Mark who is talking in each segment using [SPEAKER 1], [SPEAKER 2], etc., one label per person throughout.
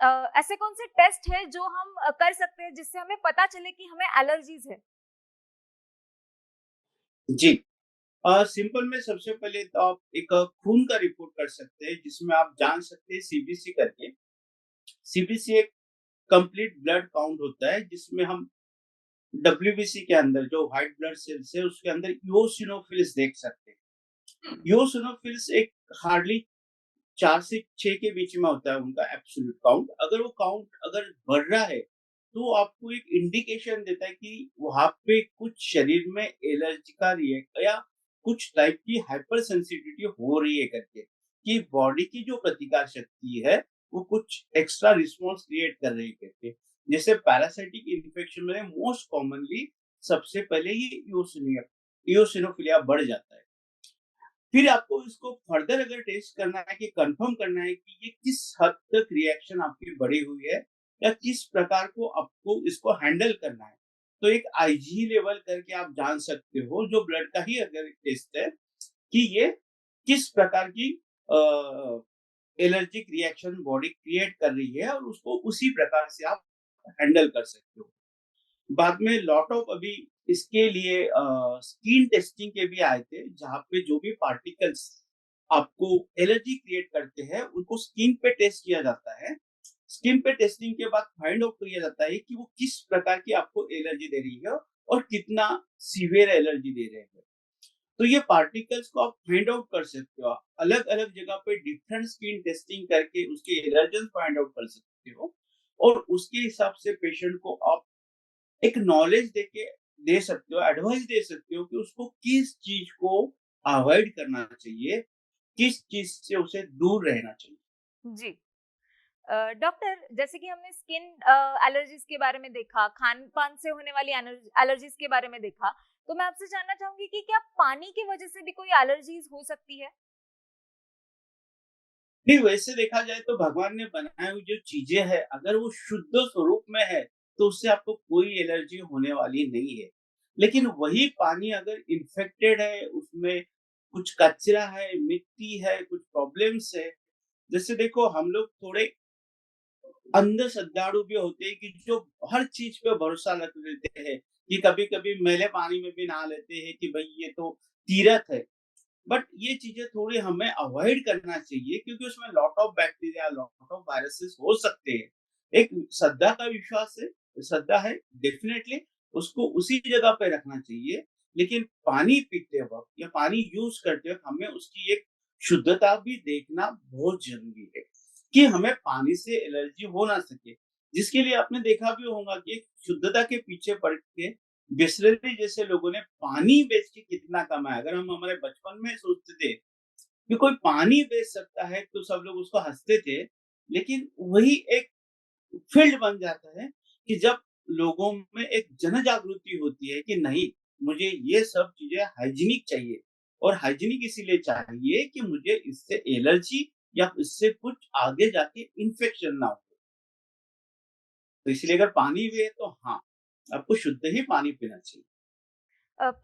[SPEAKER 1] ऐसे कौन से टेस्ट है जो हम कर सकते हैं जिससे हमें पता चले कि हमें एलर्जीज है?
[SPEAKER 2] जी। सिंपल में सबसे पहले तो आप एक खून का रिपोर्ट कर सकते हैं, जिसमें आप जान सकते हैं सीबीसी करके। सीबीसी एक कंप्लीट ब्लड काउंट होता है, जिसमें हम डब्ल्यूबीसी के अंदर जो व्हाइट ब्लड सेल्स है, उसके अंदर इओसिनोफिल्स देख सकते हैं। इओसिनोफिल्स एक हार्डली 4 से 6 के बीच में होता है उनका एब्सोल्यूट काउंट। अगर वो काउंट अगर बढ़ रहा है, तो आपको एक इंडिकेशन देता है कि वहाँ पे कुछ शरीर में एलर्जी का रिएक्ट या कुछ टाइप की हाइपर सेंसिटिविटी हो रही है करके, कि बॉडी की जो प्रतिकार शक्ति है, वो कुछ एक्स्ट्रा रिस्पॉन्स क्रिएट कर रही है करके। जैसे पैरासाइटिक इन्फेक्शन में मोस्ट कॉमनली सबसे पहले ये इओसिनोफिलिया बढ़ जाता है। फिर आपको इसको फर्दर अगर टेस्ट करना है कि कंफर्म करना है कि ये किस हद तक रिएक्शन आपकी बढ़ी हुई है या किस प्रकार को आपको इसको हैंडल करना है। तो एक आईजी लेवल करके आप जान सकते हो, जो ब्लड का ही अगर टेस्ट है, कि ये किस प्रकार की एलर्जिक रिएक्शन बॉडी क्रिएट कर रही है, और उसको उसी प्रकार से आप हैंडल कर सकते हो। बाद में लॉट ऑफ अभी इसके लिए स्किन टेस्टिंग के भी आए थे, जहाँ पे जो भी पार्टिकल्स आपको एलर्जी क्रिएट करते हैं, उनको स्किन पे टेस्ट किया जाता है। स्किन पे टेस्टिंग के बाद फाइंड आउट किया जाता है कि वो किस प्रकार की आपको एलर्जी दे रही है और कितना सीवियर एलर्जी दे रहे हैं। तो ये पार्टिकल्स को आप फाइंड आउट कर सकते हो। अलग-अलग जगह पे डिफरेंट स्किन टेस्टिंग करके उसके एलर्जेंस फाइंड आउट कर सकते हो, और उसके हिसाब से पेशेंट को आप एक नॉलेज दे सकते हो, एडवाइस दे सकते हो कि उसको किस चीज़ को अवॉइड करना चाहिए, किस चीज़ से उसे दूर रहना चाहिए।
[SPEAKER 1] जी। डॉक्टर, जैसे कि हमने स्किन एलर्जीज के बारे में देखा, खान-पान से होने वाली एलर्जीज के बारे में देखा, तो मैं आपसे जानना चाहूँगी कि क्या पानी की वजह से भी कोई एलर्जीज हो सकती है?
[SPEAKER 2] नहीं, वैसे देखा जाए तो भगवान ने बनाई हुई जो चीज़ें हैं, अगर वो शुद्ध स्वरूप में है, तो उससे आपको कोई एलर्जी होने वाली नहीं है। लेकिन वही पानी अगर इन्फेक्टेड है, उसमें कुछ कचरा है, मिट्टी है, कुछ प्रॉब्लम्स है, जैसे देखो हम लोग थोड़े अंधे श्रद्धालु भी होते हैं कि जो हर चीज़ पे भरोसा रख लेते हैं, कि कभी-कभी मैले पानी में भी नहा लेते हैं कि भई ये तो तीर्थ है। बट ये चीज़ें थोड़ी हमें अवॉइड करना चाहिए, क्योंकि उसमें lot of bacteria, lot of viruses हो सकते हैं। एक श्रद्धा का विश्वास है, श्रद्धा है, डेफ़िनेटली उसको उसी जगह पे रखना चाहिए। लेकिन पानी पीते वक़्त या पानी यूज़ करते वक़्त हमें उसकी एक शुद्धता भी देखना बहुत ज़रूरी है, कि हमें पानी से एलर्जी हो ना सके। जिसके लिए आपने देखा भी होगा कि एक शुद्धता के पीछे पड़ के बिसलेरी जैसे लोगों ने पानी बेच के कितना कमाया। अगर हम हमारे बचपन में सोचते थे कि कोई पानी बेच सकता है, तो सब लोग उसको हँसते थे। लेकिन वही एक फील्ड बन जाता है कि जब लोगों में एक जन जागृति होती है कि नहीं, मुझे ये सब चीज़ें हाइजीनिक चाहिए, और हाइजीनिक इसीलिए चाहिए कि मुझे इससे एलर्जी या इससे कुछ आगे जाके इन्फेक्शन ना हो। तो इसलिए अगर पानी भी है तो हाँ, आपको शुद्ध ही पानी पीना चाहिए।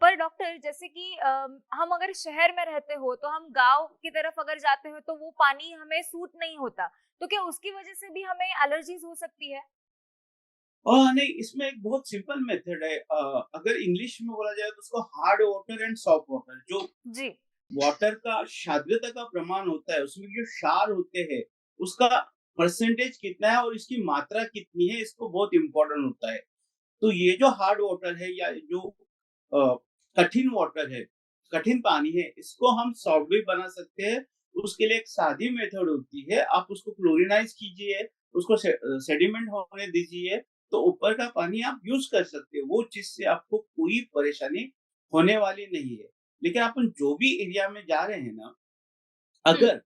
[SPEAKER 1] पर डॉक्टर, जैसे कि हम अगर शहर में रहते हो तो हम गाँव की तरफ अगर जाते हो तो वो पानी हमें सूट नहीं होता। तो क्या उसकी वजह से भी हमें एलर्जीज़ हो सकती है?
[SPEAKER 2] नहीं, इसमें एक बहुत सिंपल मेथड है। अगर इंग्लिश में बोला जाए तो उसको hard water and soft water. जो
[SPEAKER 1] जी।
[SPEAKER 2] वाटर का सांद्रता का प्रमाण होता है, उसमें जो क्षार होते हैं, उसका परसेंटेज कितना है और इसकी मात्रा कितनी है, इसको बहुत इम्पोर्टेंट होता है। तो ये जो हार्ड वाटर है या जो अ, कठिन वाटर है, कठिन पानी है, इसको हम सॉफ्ट भी बना सकते हैं। उसके लिए एक सादी मेथड होती है, आप उसको क्लोरीनाइज़ कीजिए, उसको सेडिमेंट होने दीजिए, तो ऊपर का पानी आप यूज़ कर सकते हो। वो चीज़ से आपको कोई परेशानी होने वाली नहीं है। लेकिन अपन जो भी एरिया में जा रहे हैं ना,
[SPEAKER 1] हुँ।
[SPEAKER 2] अगर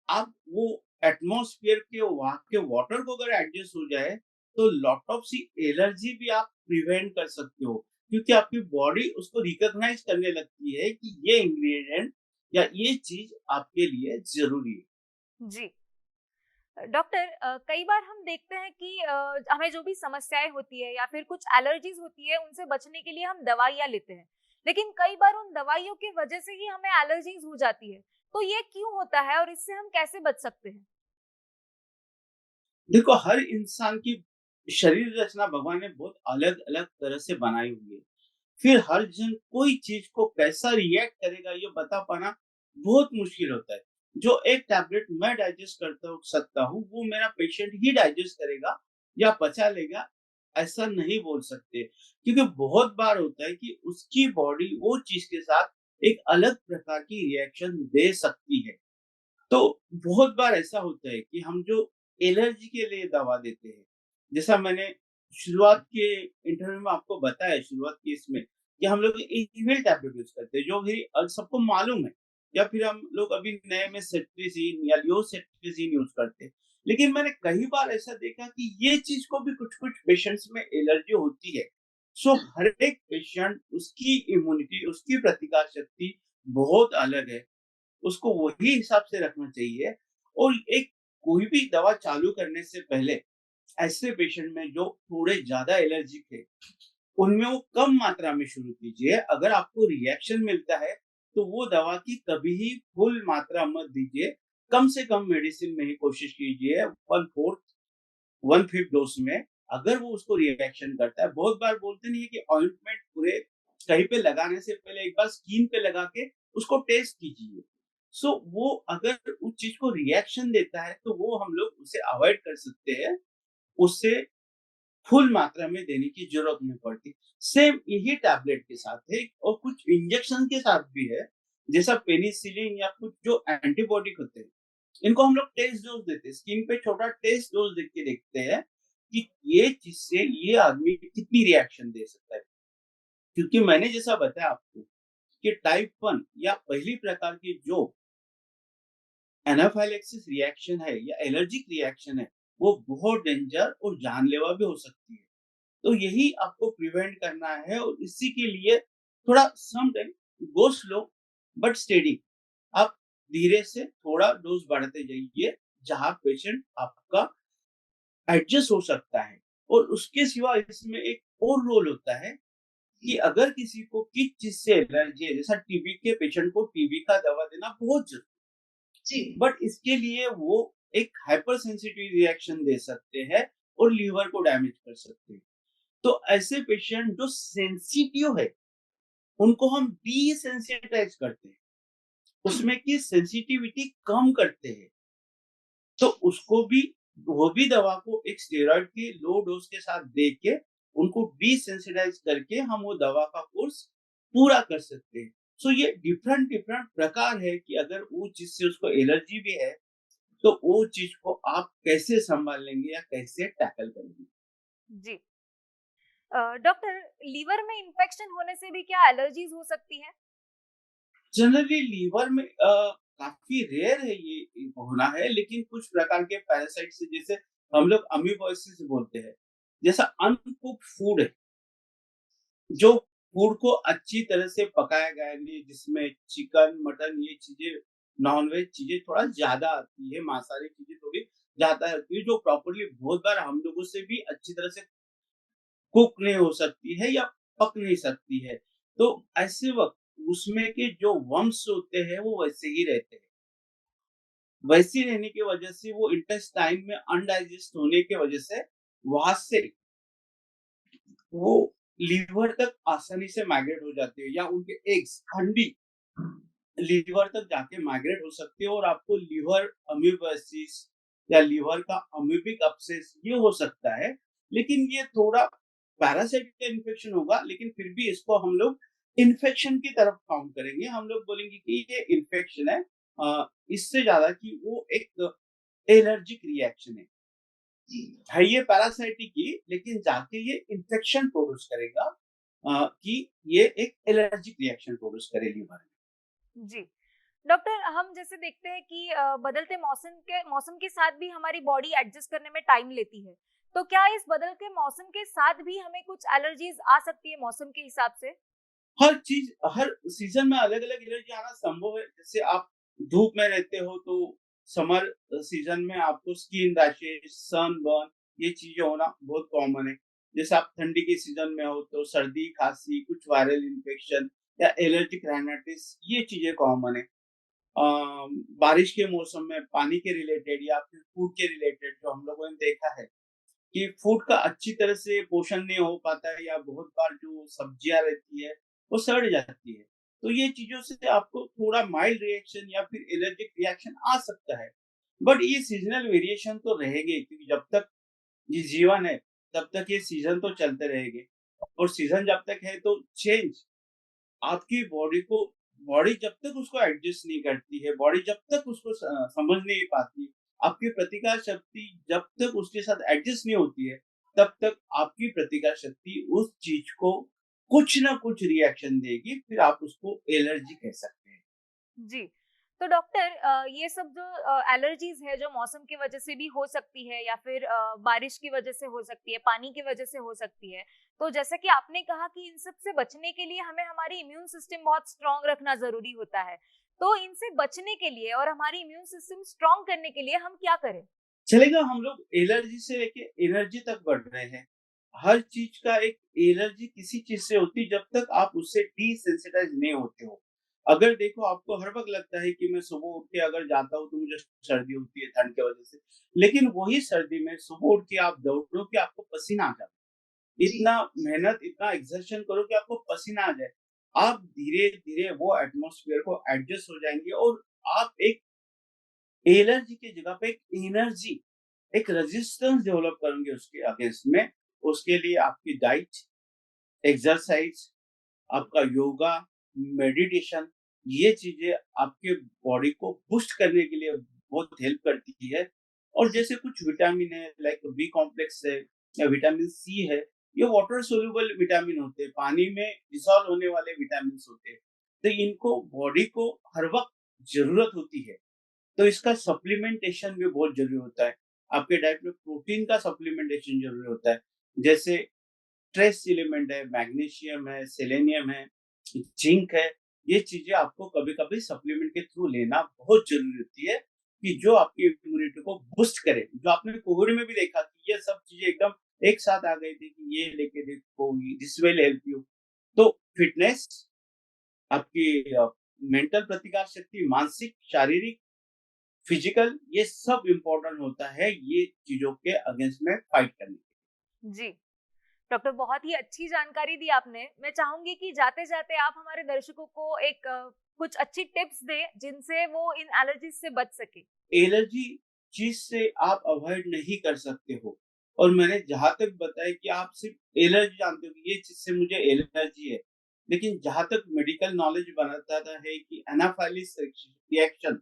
[SPEAKER 2] आप वो एटमॉस्फेयर के वहाँ के वाटर को अगर एडजस्ट हो जाए, तो लॉट ऑफ सी एलर्जी भी आप प्रिवेंट कर सकते हो। क्योंकि आपकी बॉडी उसको रिकॉग्नाइज़ करने लगती है कि ये इंग्रीडिएंट या ये चीज़ आपके लिए ज़रूरी है।
[SPEAKER 1] जी। डॉक्टर, कई बार हम देखते हैं कि हमें जो भी समस्याएँ होती है या फिर कुछ एलर्जीज़ होती है, उनसे बचने के लिए हम दवाइयाँ लेते हैं। लेकिन कई बार उन दवाइयों की वजह से ही हमें एलर्जीज़ हो जाती है। तो ये क्यों होता है और इससे हम कैसे बच सकते हैं?
[SPEAKER 2] देखो, हर इंसान की शरीर रचना भगवान ने बहुत अलग-अलग तरह से बनाई हुई है। फिर हर जन कोई चीज़ को कैसा रिएक्ट करेगा ये बता पाना बहुत मुश्किल होता है। जो एक टैबलेट मैं डाइजेस्ट करता सकता हूँ, वो मेरा पेशेंट ही डाइजेस्ट करेगा या पचा लेगा, ऐसा नहीं बोल सकते। क्योंकि बहुत बार होता है कि उसकी बॉडी वो चीज़ के साथ एक अलग प्रकार की रिएक्शन दे सकती है। तो बहुत बार ऐसा होता है कि हम जो एलर्जी के लिए दवा देते हैं, जैसा मैंने शुरुआत के इंटरव्यू में आपको बताया शुरुआत की इसमें कि हम लोग इविल टैबलेट यूज़ करते हैं, जो भी सबको मालूम है या फिर हम लोग अभी नए में सेट्रिजिन या लियोसेट्रिजिन यूज़ करते हैं। लेकिन मैंने कई बार ऐसा देखा कि ये चीज़ को भी कुछ-कुछ पेशेंट्स में एलर्जी होती है। सो हर एक पेशेंट उसकी इम्यूनिटी, उसकी प्रतिकार शक्ति बहुत अलग है। उसको वही हिसाब से रखना चाहिए और एक कोई भी दवा चालू करने से पहले ऐसे पेशेंट में जो थोड़े ज़्यादा एलर्जिक है, उनमें वो कम मात्रा में शुरू कीजिए। अगर आपको रिएक्शन मिलता है, तो वो दवा की कभी ही फुल मात्रा मत दीजिए। कम से कम मेडिसिन में ही कोशिश कीजिए 1/4 1/5 डोज़ में। अगर वो उसको रिएक्शन करता है, बहुत बार बोलते नहीं है कि ऑइंटमेंट पूरे कहीं पे लगाने से पहले एक बार स्किन पे लगा के उसको टेस्ट कीजिए। सो वो अगर उस चीज़ को रिएक्शन देता है, तो वो हम लोग उसे अवॉइड कर सकते हैं। उसे फुल मात्रा में देने की ज़रूरत नहीं पड़ती। सेम यही टैबलेट के साथ है और कुछ इंजेक्शन के साथ भी है, जैसा पेनिसिलिन या कुछ जो एंटीबायोटिक होते हैं। इनको हम लोग टेस्ट डोज़ देते हैं। स्किन पे छोटा टेस्ट डोज़ देख के देखते हैं कि ये चीज़ से ये आदमी कितनी रिएक्शन दे सकता है। क्योंकि मैंने जैसा बताया आपको कि टाइप 1 या पहली प्रकार की जो एनाफाइलैक्सिस रिएक्शन है या एलर्जिक रिएक्शन है, वो बहुत डेंजर और जानलेवा भी हो सकती है। तो यही आपको प्रिवेंट करना है और इसी के लिए थोड़ा some time go slow but steady. आप धीरे से थोड़ा डोज़ बढ़ाते जाइए, जहाँ पेशेंट आपका एडजस्ट हो सकता है। और उसके सिवा इसमें एक और रोल होता है कि अगर किसी को किस चीज़ से एलर्जी है, जैसा टीबी के पेशेंट को टीबी का दवा देना बहुत ज़रूरी
[SPEAKER 3] जी।
[SPEAKER 2] है। बट इसके लिए वो एक हाइपर सेंसिटिव रिएक्शन दे सकते हैं और लीवर को डैमेज कर सकते हैं। तो ऐसे पेशेंट जो सेंसिटिव है, उनको हम डिसेंसिटाइज करते हैं। उसमें की सेंसिटिविटी कम करते हैं। तो उसको भी वो भी दवा को एक स्टेरॉइड के लो डोज के साथ दे के उनको डिसेंसिटाइज करके हम वो दवा का कोर्स पूरा कर सकते हैं। सो ये डिफरेंट डिफरेंट प्रकार है कि अगर वो चीज़ से उसको एलर्जी भी है, तो वो चीज़ को आप कैसे सँभाल लेंगे या कैसे टैकल करेंगे?
[SPEAKER 1] जी। डॉक्टर, लीवर में इन्फेक्शन होने से भी क्या एलर्जीज हो सकती है?
[SPEAKER 2] जनरली लीवर में काफ़ी रेयर है ये होना है, लेकिन कुछ प्रकार के पैरासाइट से जैसे हम लोग अमीबोसिस बोलते हैं, जैसा अनकुक्ड फूड है, जो फूड को अच्छी तरह से पकाया गया नहीं, जिसमें चिकन, मटन ये चीज़ें नॉन-वेज चीज़ें थोड़ा ज़्यादा आती है, मांसाहारी चीज़ें थोड़ी ज़्यादा आती है, जो प्रॉपर्ली बहुत बार हम लोगों से भी अच्छी तरह से कुक नहीं हो सकती है या पक नहीं सकती है। तो ऐसे वक़्त उसमें के जो वर्म्स होते हैं, वो वैसे ही रहते हैं। वैसी रहने की वजह से वो इंटेस्टाइन में अनडाइजेस्ट होने की वजह से वहाँ से वो लीवर तक आसानी से माइग्रेट हो जाते हैं या उनके एग्स अंडी लीवर तक जाके माइग्रेट हो सकती है और आपको लीवर अमीबोसिस या लीवर का अमीबिक अब्सेस ये हो सकता है। लेकिन ये थोड़ा पैरासाइट का इन्फेक्शन होगा, लेकिन फिर भी इसको हम लोग इन्फेक्शन की तरफ काउंट करेंगे। हम लोग बोलेंगे कि ये इन्फेक्शन है, इससे ज़्यादा कि वो एक एलर्जिक रिएक्शन है ये पैरासाइटिक ही, लेकिन जाके ये इन्फेक्शन प्रोड्यूस करेगा, कि ये एक एलर्जिक रिएक्शन प्रोड्यूस करे लीवर में।
[SPEAKER 1] जी। डॉक्टर, हम जैसे देखते हैं कि बदलते मौसम के साथ भी हमारी बॉडी एडजस्ट करने में टाइम लेती है। तो क्या इस बदलते मौसम के साथ भी हमें कुछ एलर्जीज आ सकती है मौसम के हिसाब से?
[SPEAKER 2] हर चीज़ हर सीज़न में अलग-अलग एनर्जी आना संभव है। जैसे आप धूप में रहते हो तो समर सीज़न में आपको स्किन रैशेज़, सनबर्न ये चीज़ें होना बहुत कॉमन है। जैसे आप ठंडी के सीज़न में हो तो सर्दी, खाँसी, कुछ वायरल इन्फेक्शन या एलर्जिक राइनाइटिस ये चीज़ें कॉमन है। बारिश के मौसम में पानी के रिलेटेड या फिर फूड के रिलेटेड जो हम लोगों ने देखा है कि फूड का अच्छी तरह से पोषण नहीं हो पाता है या बहुत बार जो सब्जियाँ रहती है, वो सड़ जाती है। तो ये चीज़ों से आपको थोड़ा माइल्ड रिएक्शन या फिर एलर्जिक रिएक्शन आ सकता है। बट ये सीज़नल वेरिएशन तो रहेंगे क्योंकि जब तक ये जीवन है, तब तक ये सीज़न तो चलते रहेंगे और सीज़न जब तक है तो चेंज आपकी बॉडी जब तक उसको एडजस्ट नहीं करती है, बॉडी जब तक उसको समझ नहीं पाती, आपकी प्रतिकार शक्ति जब तक उसके साथ एडजस्ट नहीं होती है, तब तक आपकी प्रतिकार शक्ति उस चीज़ को कुछ ना कुछ रिएक्शन देगी, फिर आप उसको एलर्जी कह सकते हैं।
[SPEAKER 1] जी। तो डॉक्टर ये सब जो एलर्जीज़ है जो मौसम की वजह से भी हो सकती है या फिर बारिश की वजह से हो सकती है, पानी की वजह से हो सकती है। तो जैसा कि आपने कहा कि इन सब से बचने के लिए हमें हमारी इम्यून सिस्टम बहुत स्ट्रॉन्ग रखना ज़रूरी होता है। तो इनसे बचने के लिए और हमारी इम्यून सिस्टम स्ट्रॉन्ग करने के लिए हम क्या करें?
[SPEAKER 2] चलेगा हम लोग एलर्जी से लेके एनर्जी तक बढ़ रहे हैं। हर चीज़ का एक एलर्जी किसी चीज़ से होती है जब तक आप उससे डिसेंसिटाइज़ नहीं होते हो। अगर देखो आपको हर वक़्त लगता है कि मैं सुबह उठ के अगर जाता हूँ तो मुझे सर्दी होती है ठंड की वज़ह से। लेकिन वही सर्दी में सुबह उठ के आप दौड़ो कि आपको पसीना आ जाए।
[SPEAKER 3] जी,
[SPEAKER 2] इतना मेहनत, इतना एक्सर्शन करो कि आपको पसीना आ जाए। आप धीरे-धीरे वो एटमॉस्फियर को एडजस्ट हो जाएँगे और आप एक एलर्जी की जगह पे एक एनर्जी, एक रेजिस्टेंस डेवलप करेंगे उसके अगेंस्ट में। उसके लिए आपकी डाइट, एक्सरसाइज, आपका योगा, मेडिटेशन ये चीज़ें आपके बॉडी को बूस्ट करने के लिए बहुत हेल्प करती है। और जैसे कुछ विटामिन है लाइक बी कॉम्प्लेक्स है या विटामिन सी है, ये वाटर सोल्यूबल विटामिन होते हैं, पानी में डिसॉल्व होने वाले विटामिन्स होते हैं। तो इनको बॉडी को हर वक़्त ज़रूरत होती है। तो इसका सप्लीमेंटेशन भी बहुत ज़रूरी होता है। आपके डाइट में प्रोटीन का सप्लीमेंटेशन ज़रूरी होता है। जैसे ट्रेस एलिमेंट है, मैग्नीशियम है, सेलेनियम है, जिंक है, ये चीज़ें आपको कभी-कभी सप्लीमेंट के थ्रू लेना बहुत ज़रूरी होती है कि जो आपकी इम्यूनिटी को बूस्ट करे। जो आपने कोविड में भी देखा कि ये सब चीज़ें एकदम एक साथ आ गई थी कि ये लेके देखो, दिस विल हेल्प यू। तो फिटनेस, आपकी मेंटल प्रतिकार शक्ति, मानसिक, शारीरिक, फिजिकल ये सब इम्पोर्टेंट होता है ये चीज़ों के अगेंस्ट में फाइट करने के
[SPEAKER 1] जी। डॉक्टर बहुत ही अच्छी जानकारी दी आपने। मैं चाहूँगी कि जाते-जाते आप हमारे दर्शकों को एक कुछ अच्छी टिप्स दें जिनसे वो इन एलर्जीज़ से बच सकें।
[SPEAKER 2] लिए। एलर्जी चीज़ से आप अवॉइड नहीं कर सकते हो और मैंने जहाँ तक बताया कि आप सिर्फ़ एलर्जी जानते हो कि ये चीज़ से मुझे एलर्जी है। लेकिन जहाँ तक मेडिकल नॉलेज बताता है कि एनाफाइलिस रिएक्शन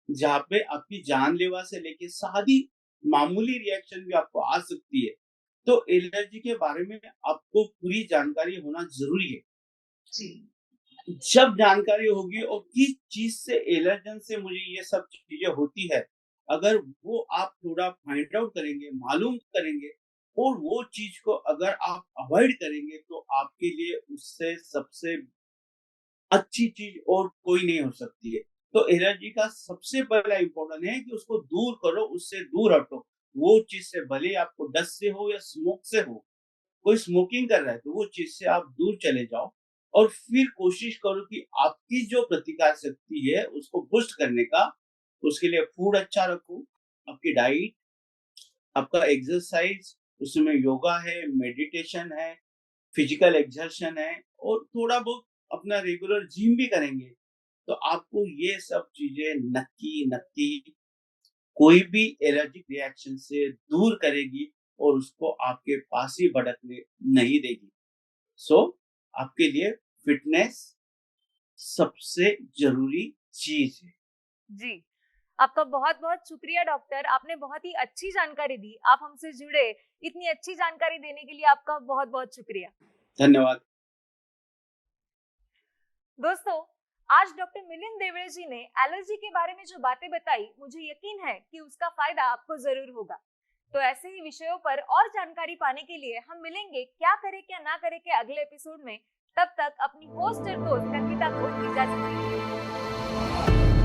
[SPEAKER 2] जहाँ पे आपकी जानलेवा से लेके सादी मामूली रिएक्शन भी आपको आ सकती है। तो एलर्जी के बारे में आपको पूरी जानकारी होना ज़रूरी है।
[SPEAKER 3] जी,
[SPEAKER 2] जब जानकारी होगी और किस चीज़ से एलर्जन से मुझे ये सब चीज़ें होती है, अगर वो आप थोड़ा फाइंड आउट करेंगे, मालूम करेंगे और वो चीज़ को अगर आप अवॉइड करेंगे तो आपके लिए उससे सबसे अच्छी चीज़ और कोई नहीं हो सकती है। तो एलर्जी का सबसे पहला इम्पोर्टेंट है कि उसको दूर करो, उससे दूर हटो। वो चीज़ से भले ही आपको डस्ट से हो या स्मोक से हो, कोई स्मोकिंग कर रहा है तो वो चीज़ से आप दूर चले जाओ और फिर कोशिश करो कि आपकी जो प्रतिकार शक्ति है उसको बूस्ट करने का, उसके लिए फूड अच्छा रखो, आपकी डाइट, आपका एक्सरसाइज, उसमें योगा है, मेडिटेशन है, फिजिकल एक्सर्शन है और थोड़ा बहुत अपना रेगुलर जिम भी करेंगे, तो आपको ये सब चीज़ें नक्की कोई भी एलर्जिक रिएक्शन से दूर करेगी और उसको आपके पास ही भटकने नहीं देगी। सो आपके लिए फिटनेस सबसे ज़रूरी चीज़ है।
[SPEAKER 1] जी। आपका बहुत-बहुत शुक्रिया डॉक्टर, आपने बहुत ही अच्छी जानकारी दी। आप हमसे जुड़े, इतनी अच्छी जानकारी देने के लिए आपका बहुत-बहुत शुक्रिया।
[SPEAKER 2] धन्यवाद।
[SPEAKER 1] दोस्तों, आज डॉक्टर मिलिंद देवड़े जी ने एलर्जी के बारे में जो बातें बताई, मुझे यकीन है कि उसका फायदा आपको जरूर होगा। तो ऐसे ही विषयों पर और जानकारी पाने के लिए हम मिलेंगे क्या करें क्या ना करें के अगले एपिसोड में। तब तक अपनी होस्ट और दोस्त अंकिता को इजाजत दीजिए।